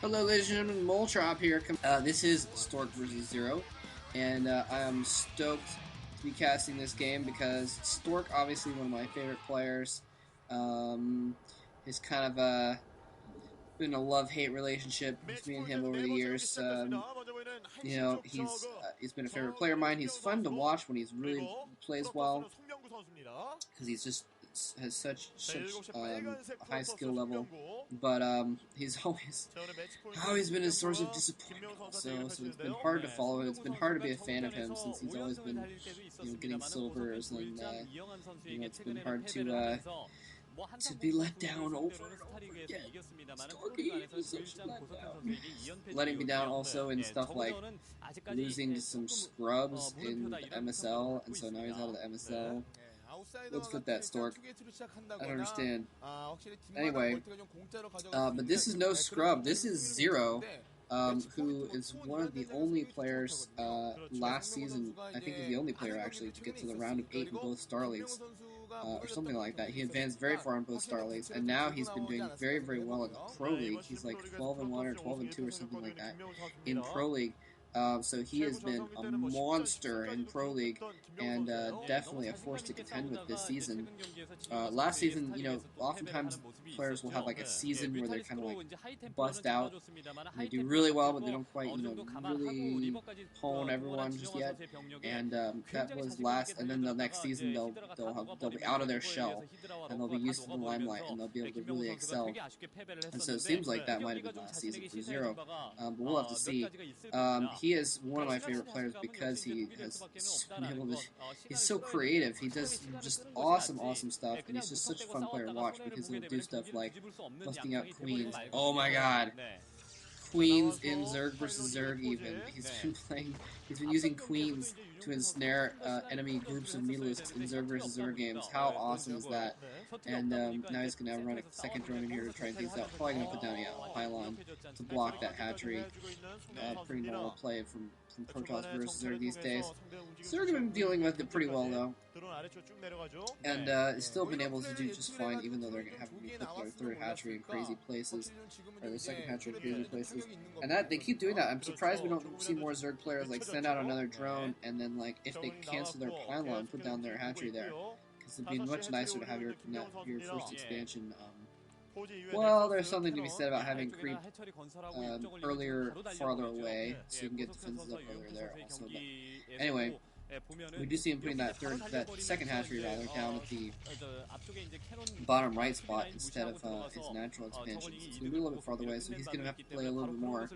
Hello ladies and gentlemen, Moltrop here. This is Stork versus Zero, and I am stoked to be casting this game because Stork, obviously one of my favorite players, is kind of been a love-hate relationship between him over the years. You know, he's been a favorite player of mine. He's fun to watch when he's really plays well because he's just has such a high skill level. But he's always been a source of disappointment. Also, so it's been hard to follow him. It's been hard to be a fan of him since he's always been, getting silvers, and it's been hard to be let down over and over again. Storky is such a letdown. Letting me down also in stuff like losing to some scrubs in the MSL, and so now he's out of the MSL. Let's flip that, Stork. I don't understand. Anyway, but this is no scrub. This is Zero, who is one of the only players last season, I think he's the only player actually, to get to the round of 8 in both Star Leagues, or something like that. He advanced very far in both Star Leagues, and now he's been doing very, very well in the Pro League. He's like 12-1 or 12-2 or something like that in Pro League. So he has been a monster in Pro League, and definitely a force to contend with this season. Last season, oftentimes players will have like a season where they're kind of like bust out, and they do really well, but they don't quite, really hone everyone just yet. And that was last, and then the next season they'll be out of their shell, and they'll be used to the limelight, and they'll be able to really excel. And so it seems like that might have been last season for Zero, but we'll have to see. He is one of my favorite players because he has been able to, he's so creative. He does just awesome stuff, and he's just such a fun player to watch because he'll do stuff like busting out queens. Oh my god. Queens in Zerg versus Zerg even. He's been using queens to ensnare enemy groups of Melisks in Zerg versus Zerg games. How awesome is that? And now he's going to run a second drone in here to try things out. Probably going to put down a pylon to block that hatchery. Pretty normal play from Protoss versus Zerg these days. Zerg have been dealing with it pretty well though, and still been able to do just fine, even though they're going to have to put their third hatchery in crazy places, or their second hatchery in crazy places. And that they keep doing that. I'm surprised we don't see more Zerg players like send out another drone, and then like if they cancel their pylon, put down their hatchery there, because it'd be much nicer to have your first expansion. Well, there's something to be said about having creep earlier, farther away, so you can get defenses up earlier there also. But anyway, we do see him putting that second hatchery rather down at the bottom right spot instead of his natural expansion. So it's going to be a little bit farther away, so he's going to have to play a little bit more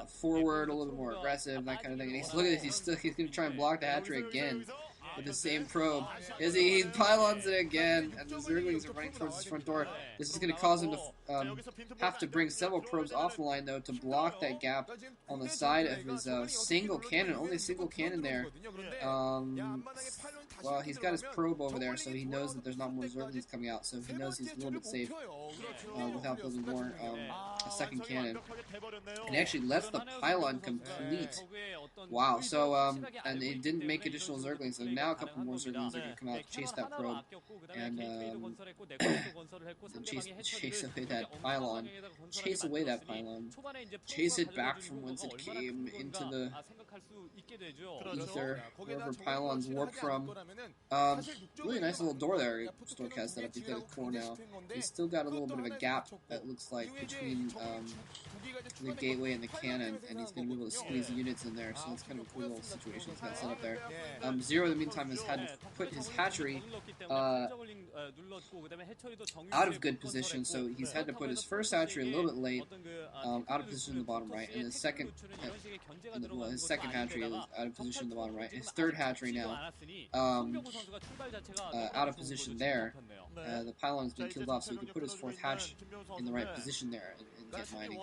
forward, a little bit more aggressive, that kind of thing. And look at this, he's going to try and block the hatchery again with the same probe. He pylons it again, and the Zerglings are running towards his front door. This is going to cause him to have to bring several probes off the line, though, to block that gap on the side of his single cannon. Only a single cannon there. Well, he's got his probe over there, so he knows that there's not more Zerglings coming out, so he knows he's a little bit safe without building more a second cannon. And he actually left the pylon complete. Wow, so, and they didn't make additional Zerglings, so now a couple more Zerglings are going to come out to chase that probe, and chase away that pylon. Chase away that pylon. Chase it back from whence it came into the ether, wherever pylons warp from. Really nice little door there Stork has set up. He's got his core now. He's still got a little bit of a gap that looks like between the gateway and the cannon, and he's going to be able to squeeze units in there, so it's kind of a cool little situation he's got set up there. Zero, in the meantime, has had to put his hatchery out of good position, so he's had to put his first hatchery a little bit late, out of position in the bottom right, and his second hatchery is out of position in the bottom right. His third hatchery now, out of position there. The pylon has been killed off, so he can put his fourth hatch in the right position there and get mining.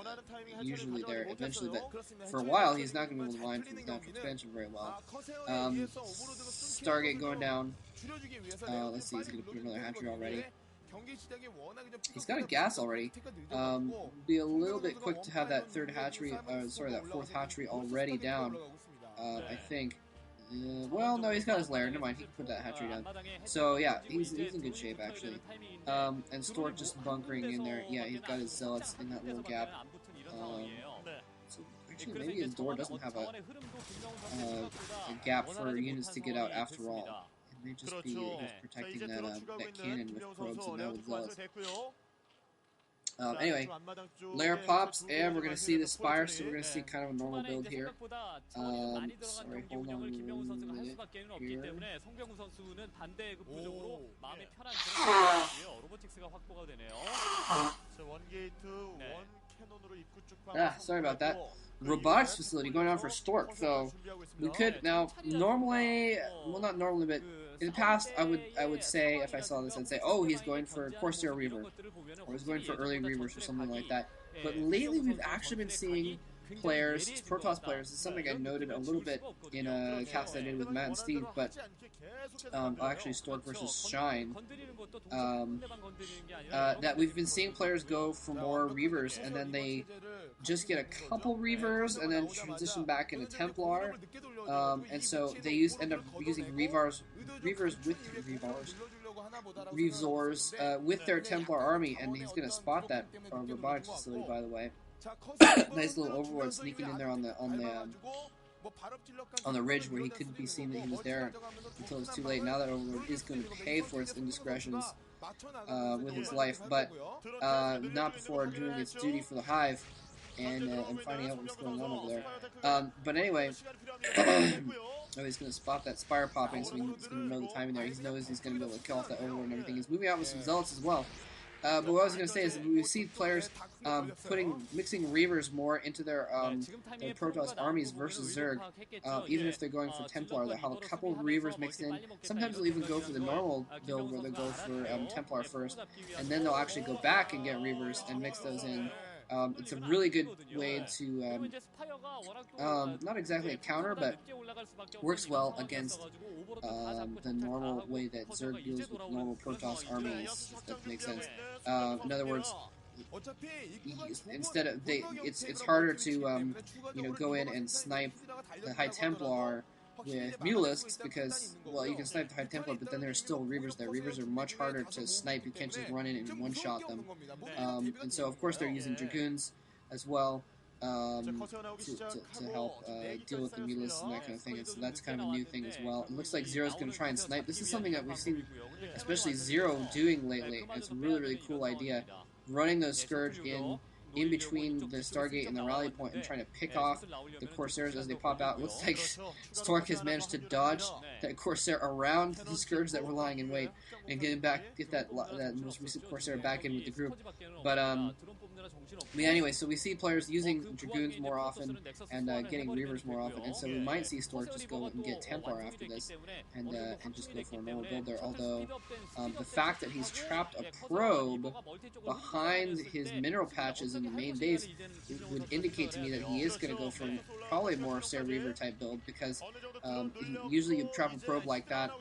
Usually there eventually, but for a while he's not going to be able to mine from his natural expansion very well. Stargate going down. Let's see, he's going to put another hatchery already. He's got a gas already. Be a little bit quick to have that that fourth hatchery already down, I think. Well, no, he's got his lair. Never mind, he can put that hatchery down. So, yeah, he's in good shape, actually. And Stork just bunkering in there. Yeah, he's got his zealots in that little gap. Actually, maybe his door doesn't have a gap for units to get out after all. It may just be he's protecting that cannon with probes and now with zealots. Anyway, layer pops, and we're going to see the spire, so we're going to see kind of a normal build here. Sorry, hold on 1 minute here. Sorry about that. Robotics facility going on for Stork, so we could now normally, well not normally, but in the past I would say if I saw this I'd say, oh, he's going for Corsair Reaver, or he's going for early Reavers or something like that. But lately we've actually been seeing players, Protoss players. It's something I noted a little bit in a cast I did with Matt and Steve, but actually Stork versus Shine, that we've been seeing players go for more Reavers, and then they just get a couple Reavers and then transition back into Templar, and so they end up using Reavers with their Templar army, and he's going to spot that robotics facility, by the way. Nice little overlord sneaking in there on the ridge where he couldn't be seen that he was there until it's too late. Now that overlord is going to pay for its indiscretions with its life, but not before doing its duty for the hive and finding out what's going on over there. But anyway, he's going to spot that spire popping, so he's going to know the timing there. He knows he's going to be able to kill off that overlord and everything. He's moving out with some zealots as well. But what I was going to say is we see players mixing Reavers more into their Protoss armies versus Zerg, even if they're going for Templar. They'll have a couple of Reavers mixed in. Sometimes they'll even go for the normal build where they'll go for Templar first, and then they'll actually go back and get Reavers and mix those in. It's a really good way to, not exactly a counter, but works well against the normal way that Zerg deals with normal Protoss armies, if that makes sense. In other words, instead of it's harder to go in and snipe the High Templar with Mutalisks because, well, you can snipe the High Templar, but then there's still Reavers there. Reavers are much harder to snipe. You can't just run in and one-shot them. And so, of course, they're using Dragoons as well to help deal with the Mutalisks and that kind of thing. And so that's kind of a new thing as well. It looks like Zero's going to try and snipe. This is something that we've seen, especially Zero, doing lately. It's a really, really cool idea. Running those Scourge in between the Stargate and the rally point and trying to pick off the Corsairs as they pop out. It looks like Stork has managed to dodge that Corsair around the Scourge that were lying in wait and get that most recent Corsair back in with the group. But anyway, so we see players using Dragoons more often and getting Reavers more often, and so we might see Stork just go and get Templar after this and just go for a normal build there. Although the fact that he's trapped a probe behind his mineral patches in the main base would indicate to me that he is going to go for probably more Ser Reaver type build, because usually you trap a probe like that,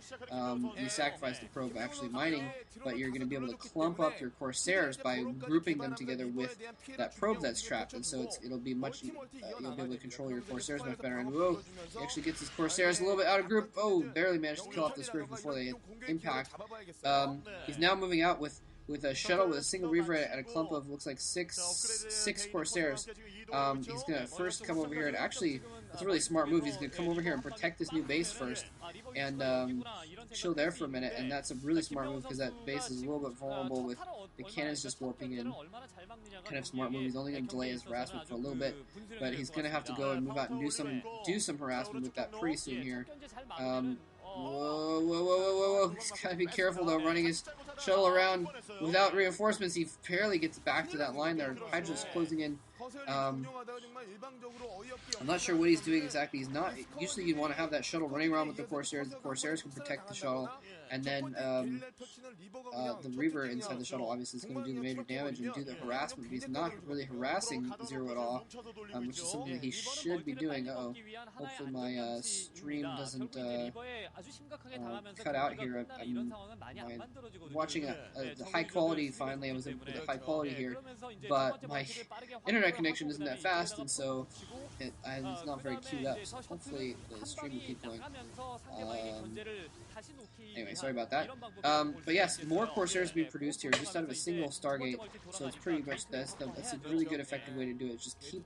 you sacrifice the probe actually mining, but you're going to be able to clump up your Corsairs by grouping them together with that probe that's trapped, and so it'll be much you'll be able to control your Corsairs much better. And whoa, he actually gets his Corsairs a little bit out of group. Oh, barely managed to kill off the Scourge before they impact. He's now moving out with a shuttle with a single Reaver and a clump of, looks like six Corsairs. He's going to first come over here, and actually, it's a really smart move. He's going to come over here and protect this new base first, and chill there for a minute, and that's a really smart move because that base is a little bit vulnerable with the cannons just warping in. Kind of smart move. He's only going to delay his harassment for a little bit, but he's going to have to go and move out and do some harassment with that pretty soon here. Whoa. He's got to be careful, though, running his shuttle around without reinforcements. He barely gets back to that line there. Hydra's closing in. I'm not sure what he's doing exactly. He's not. Usually you'd want to have that shuttle running around with the Corsairs. The Corsairs can protect the shuttle, and then the Reaver inside the shuttle obviously is going to do the major damage and do the harassment. But he's not really harassing Zero at all, which is something that he should be doing. Hopefully my stream doesn't cut out here. I'm watching the high quality. Finally, I was able to get the high quality here, but my internet connection isn't that fast, and so it's not very queued up. So hopefully the stream will keep going. Anyway, sorry about that. But yes, more Corsairs being produced here just out of a single Stargate. So it's pretty much that's a really good effective way to do it. Just keep